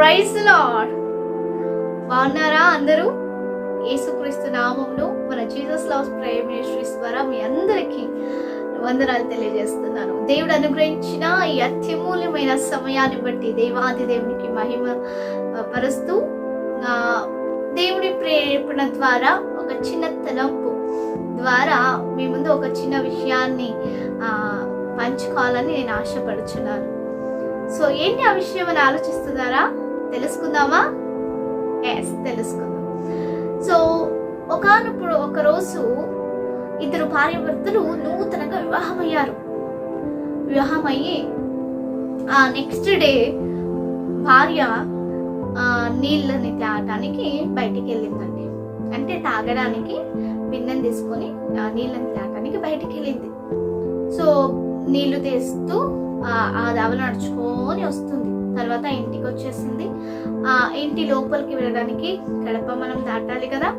Praise lord. బాగున్నారా అందరూ? యేసుక్రీస్తు నామములో మన జీసస్ లవ్స్ ప్రేయర్ మినిస్ట్రీస్ ద్వారా మీ అందరికీ వందనాలు తెలియజేస్తున్నాను. దేవుడు అనుగ్రహించిన ఈ అత్యమూల్యమైన సమయాన్ని బట్టి దేవాది దేవునికి మహిమ పరుస్తూ దేవుడి ప్రేరేపణ ద్వారా ఒక చిన్న తలంపు ద్వారా మీ ముందు ఒక చిన్న విషయాన్ని పంచుకోవాలని నేను ఆశపడుచున్నాను. సో ఏంటి ఆ విషయం అని ఆలోచిస్తున్నారా? తెలుసుకుందామా? తెలుసుకుందాం. సో ఒక రోజు ఇద్దరు భార్యాభర్తలు నూతనంగా వివాహమయ్యి నెక్స్ట్ డే భార్య నీళ్ళని తాగడానికి బయటికి వెళ్ళిందండి. అంటే తాగడానికి బిందెని తీసుకొని నీళ్ళని తాగడానికి బయటికి వెళ్ళింది. సో నీళ్లు తెస్తూ ఆ దవ నడుచుకొని వస్తుంది. తర్వాత ఇంటికి వచ్చేసింది. ఇంటి లోపలికి వెళ్ళడానికి కడపమానం దాటాలి కదా.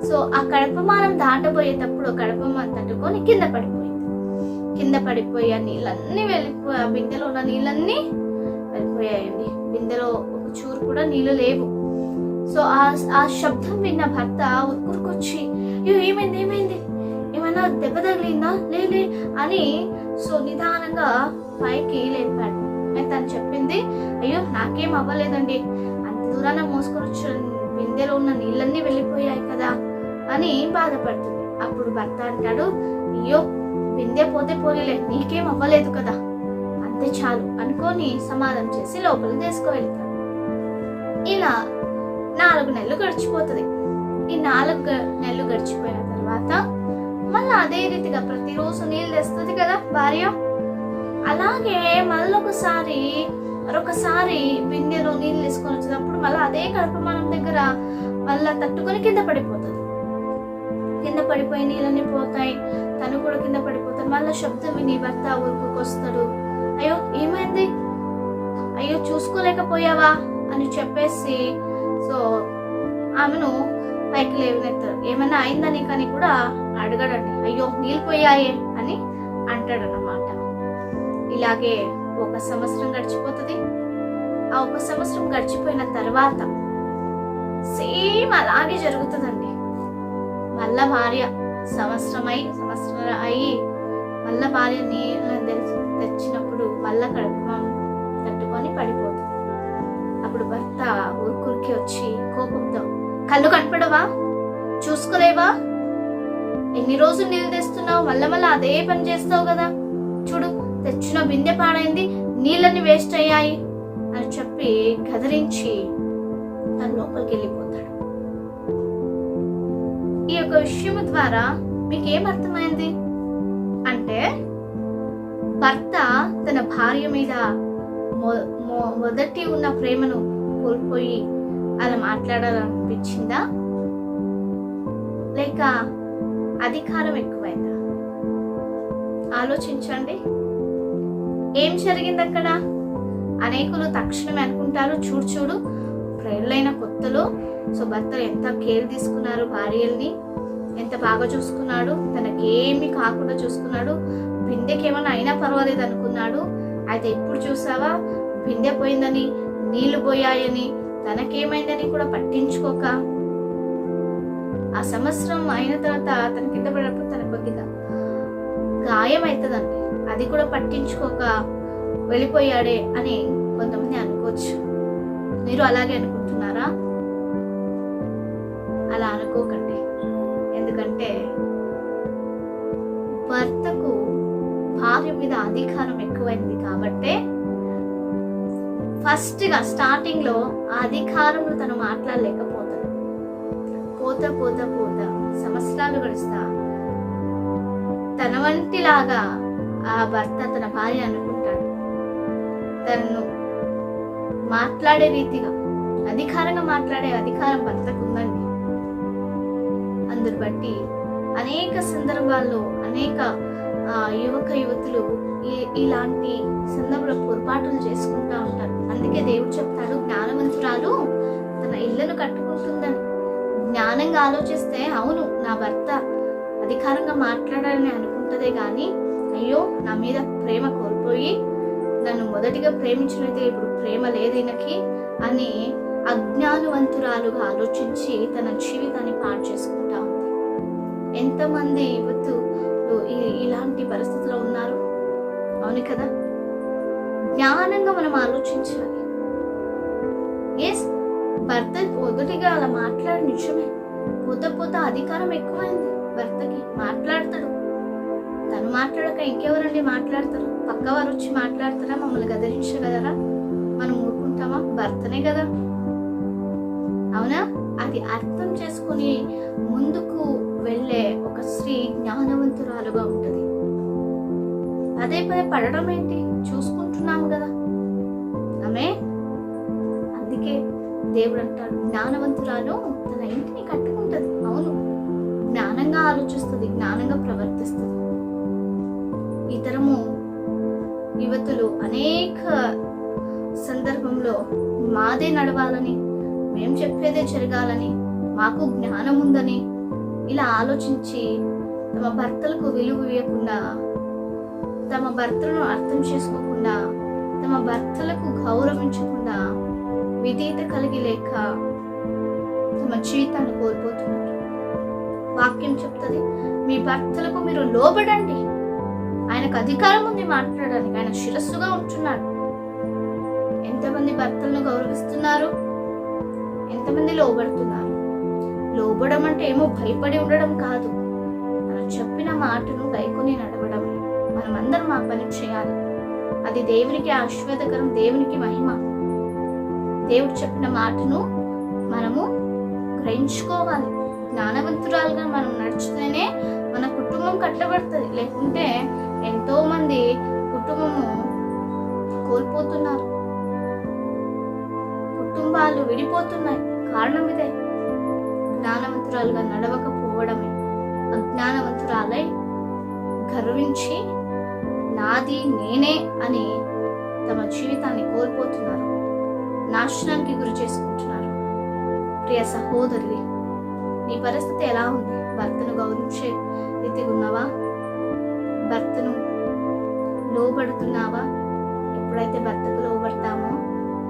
సో ఆ కడపమానం దాటబోయేటప్పుడు కడపమానం తట్టుకొని కింద పడిపోయి ఆ నీళ్ళన్నీ వెళ్ళిపోయి ఆ బిందెలో ఉన్న నీళ్ళన్నీ వెళ్ళిపోయాయండి. బిందెలో ఒక చూరు కూడా నీళ్ళు లేవు. సో ఆ శబ్దం విన్న భర్త ఉరుకొచ్చి ఏమైంది ఏమైనా దెబ్బ తగిలిందా లే అని సో నిదానంగా పైకి లేపాడు. తను చెప్పింది, అయ్యో నాకేం అవ్వలేదండి, అంత దూరాన మోసుకొని వచ్చిన బిందెలో ఉన్న నీళ్ళన్నీ వెళ్ళిపోయాయి కదా అని బాధపడుతుంది. అప్పుడు భర్త అంటాడు, అయ్యో బిందె పోతే పోలీలే, నీకేం అవ్వలేదు కదా, అంతే చాలు అనుకొని సమాధానం చేసి లోపలికి తీసుకువెళ్తాడు. ఇలా 4 నెలలు గడిచిపోతుంది. ఈ 4 నెలలు గడిచిపోయిన తర్వాత మళ్ళీ అదే రీతిగా ప్రతిరోజు నీళ్ళు తెస్తుంది కదా భార్య. అలాగే మరొకసారి బిందెలో నీళ్ళు తీసుకొని వచ్చినప్పుడు మళ్ళీ అదే కడపమానం దగ్గర మళ్ళా తట్టుకొని కింద పడిపోయి నీళ్ళని పోతాయి. తను కూడా కింద పడిపోతాడు. మళ్ళీ శబ్దం విని భర్త ఊరుకొస్తాడు. అయ్యో ఏమైంది, అయ్యో చూసుకోలేకపోయావా అని చెప్పేసి సో ఆమెను పైకి లేవనెత్తాడు. ఏమైనా అయిందని కానీ కూడా అడగడండి. అయ్యో నీళ్ళు పోయాయే అని అంటాడన్నమాట. ఇలాగే 1 సంవత్సరం గడిచిపోతుంది. ఆ 1 సంవత్సరం గడిచిపోయిన తర్వాత సేమ్ అలాగే జరుగుతుందండి. మళ్ళా భార్య సంవత్సరం అయ్యి మళ్ళా భార్య నీళ్ళు తెచ్చినప్పుడు మళ్ళా కడుపుమాం తట్టుకొని పడిపోతుంది. అప్పుడు భర్త ఊరికి వచ్చి కోపంతో, కళ్ళు కనపడవా, చూసుకోలేవా, ఎన్ని రోజులు నీళ్ళు తెస్తున్నావు, మళ్ళా అదే పని చేస్తావు కదా, చూడు తెచ్చిన బిందె పాడైంది, నీళ్ళని వేస్ట్ అయ్యాయి అని చెప్పి గదిరించి తన లోపలికి వెళ్ళిపోతాడు. ఈ యొక్క విషయం ద్వారా మీకేం అర్థమైంది అంటే, భర్త తన భార్య మీద మొదటి ఉన్న ప్రేమను కోల్పోయి అలా మాట్లాడాలనిపించిందా, లేక అధికారం ఎక్కువైందా? ఆలోచించండి. ఏం జరిగింది అక్కడ? అనేకులు తక్షణమే అనుకుంటారు, చూడు ప్రేళ్ళైన కొత్తలో సో భర్తలు ఎంత కేర్ తీసుకున్నారు, భార్యల్ని ఎంత బాగా చూసుకున్నాడు, తనకేమి కాకుండా చూసుకున్నాడు, బిందెకి ఏమైనా అయినా పర్వాలేదు అనుకున్నాడు. అయితే ఇప్పుడు చూసావా, బిందె పోయిందని, నీళ్లు పోయాయని, తనకేమైందని కూడా పట్టించుకోక ఆ సంవత్సరం అయిన తర్వాత తన కింద పడినప్పుడు తన కొద్దిగా గాయం అవుతుందండి, అది కూడా పట్టించుకోక వెళ్ళిపోయాడే అని కొంతమంది అనుకోవచ్చు. మీరు అలాగే అనుకుంటున్నారా? అలా అనుకోకండి. ఎందుకంటే భర్తకు భార్య మీద అధికారం ఎక్కువైంది కాబట్టే స్టార్టింగ్ లో ఆ అధికారంలో తను మాట్లాడలేకపోతాడు. పోతా సంవత్సరాలు గడుస్తా తన వంటిలాగా ఆ భర్త తన భార్య అనుకుంటాడు. తనను మాట్లాడే రీతిగా అధికారంగా మాట్లాడే అధికారం భర్తకు ఉందండి. అందుని బట్టి అనేక సందర్భాల్లో అనేక యువతులు ఇలాంటి సందర్భంలో పొరపాటులు చేసుకుంటా ఉంటారు. అందుకే దేవుడు చెప్తాడు, జ్ఞానవంతురాలు తన ఇళ్లను కట్టుకుంటుందని. జ్ఞానంగా ఆలోచిస్తే అవును నా భర్త అధికారంగా మాట్లాడాలని అనుకుంటదే గాని, అయ్యో నా మీద ప్రేమ కోల్పోయి నన్ను మొదటిగా ప్రేమించినైతే ఇప్పుడు ప్రేమ లేదు ఈయనకి అని అజ్ఞానవంతురాలుగా ఆలోచించి తన జీవితాన్ని పాడు చేసుకుంటా ఉంది. ఎంతమంది యువతులు ఇలాంటి పరిస్థితిలో ఉన్నారు? అవును కదా. జ్ఞానంగా మనం ఆలోచించాలి. ఎస్, భర్త మొదటిగా అలా మాట్లాడి నిజమే, పోత అధికారం ఎక్కువైంది భర్తకి. మాట్లాడతాడు, తను మాట్లాడక ఇంకెవరండి మాట్లాడతారు? పక్కవారు వచ్చి మాట్లాడతారా? మమ్మల్ని గదరించగలరా? మనం ఊరుకుంటామా? భర్తనే కదా. అవునా? అది అర్థం చేసుకుని ముందుకు వెళ్ళే ఒక స్త్రీ జ్ఞానవంతురాలుగా ఉంటుంది. పదే పడడం ఏంటి? చూసుకుంటున్నాము కదా. ఆమె అందుకే దేవుడు అంటాడు, జ్ఞానవంతురాలు తన ఇంటిని కట్టుకుంటది. అవును, జ్ఞానంగా ఆలోచిస్తుంది, జ్ఞానంగా ప్రవర్తిస్తుంది. ఈ తరము యువతులు అనేక సందర్భంలో మాదే నడవాలని, మేం చెప్పేదే జరగాలని, మాకు జ్ఞానం ఉందని ఇలా ఆలోచించి తమ భర్తలకు విలువ ఇవ్వకుండా, తమ భర్తలను అర్థం చేసుకోకుండా, తమ భర్తలకు గౌరవించకుండా, విధేయత కలిగి లేక తమ జీవితాన్ని కోల్పోతున్నారు. వాక్యం చెప్తుంది, మీ భర్తలకు మీరు లోబడండి. ఆయనకు అధికారం ఉంది మాట్లాడడానికి, ఆయన శిరస్సుగా ఉంటున్నాడు. ఎంతమంది భర్తలను గౌరవిస్తున్నారు? ఎంతమంది లోబడుతున్నారు? లోబడం అంటే ఏమో భయపడి ఉండడం కాదు, మనం చెప్పిన మాటను గైకొని నడవడం. మనమందరం ఆ పని చేయాలి. అది దేవునికి ఆశీర్వాదకరం, దేవునికి మహిమ. దేవుడు చెప్పిన మాటను మనము గ్రహించుకోవాలి. జ్ఞానవంతురాలుగా మనం నడిచితేనే మన కుటుంబం కట్టబడుతుంది. లేకుంటే ఎంతో మంది కుటుంబము కోల్పోతున్నారు, కుటుంబాలు విడిపోతున్నాయి. కారణం ఇదే, జ్ఞానవంతురాలుగా నడవకపోవడమే. అజ్ఞానవంతురాలై గర్వించి నాది నేనే అని తమ జీవితాన్ని కోల్పోతున్నారు, నాశనానికి గురి చేసుకుంటున్నారు. ప్రియ సహోదరి, నీ పరిస్థితి ఎలా ఉంది? భర్తను గౌరవించే రీతిగా ఉన్నావా? భర్తను లోబడుతున్నావా? ఎప్పుడైతే భర్తకు లోబడతామో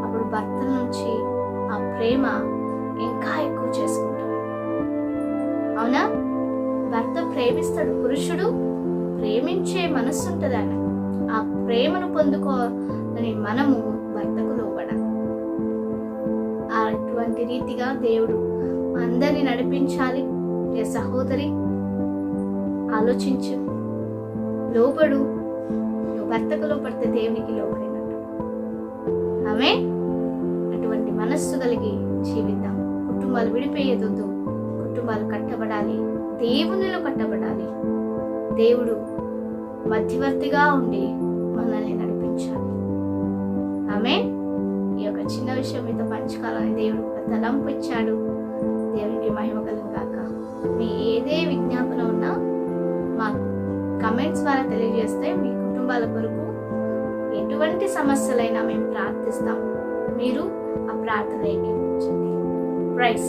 అప్పుడు భర్త నుంచి ఆ ప్రేమ ఇంకా ఎక్కువ చేసుకుంటాం. అవునా? భర్త ప్రేమిస్తాడు, పురుషుడు ప్రేమించే మనస్సు ఉంటుంది ఆయన. ఆ ప్రేమను పొందుకోని మనము భర్తకు లోబడాలి. అటువంటి రీతిగా దేవుడు అందరినీ నడిపించాలి. ఏ సహోదరి, ఆలోచించు, లోబడు. నువ్వు భర్తకు లోపడితే దేవునికి లోబడినట్టు. ఆమె అటువంటి మనస్సు కలిగి జీవిద్దాం. కుటుంబాలు విడిపోయేదొద్దు, కుటుంబాలు కట్టబడాలి, దేవునిలో కట్టబడాలి. దేవుడు మధ్యవర్తిగా ఉండి మనల్ని నడిపించాలి. ఆమె ఈ యొక్క చిన్న విషయం మీతో పంచుకోవాలని దేవుడు ఒక తలంపు ఇచ్చాడు. దేవునికి మహిమ కలుగును గాక. మీ ఏదే విజ్ఞాపన ఉన్నా మాకు కమెంట్స్ ద్వారా తెలియజేస్తే మీ కుటుంబాల కొరకు ఎటువంటి సమస్యలైనా మేము ప్రార్థిస్తాం. మీరు ఆ ప్రార్థన ఏకీభవించండి. ప్రైజ్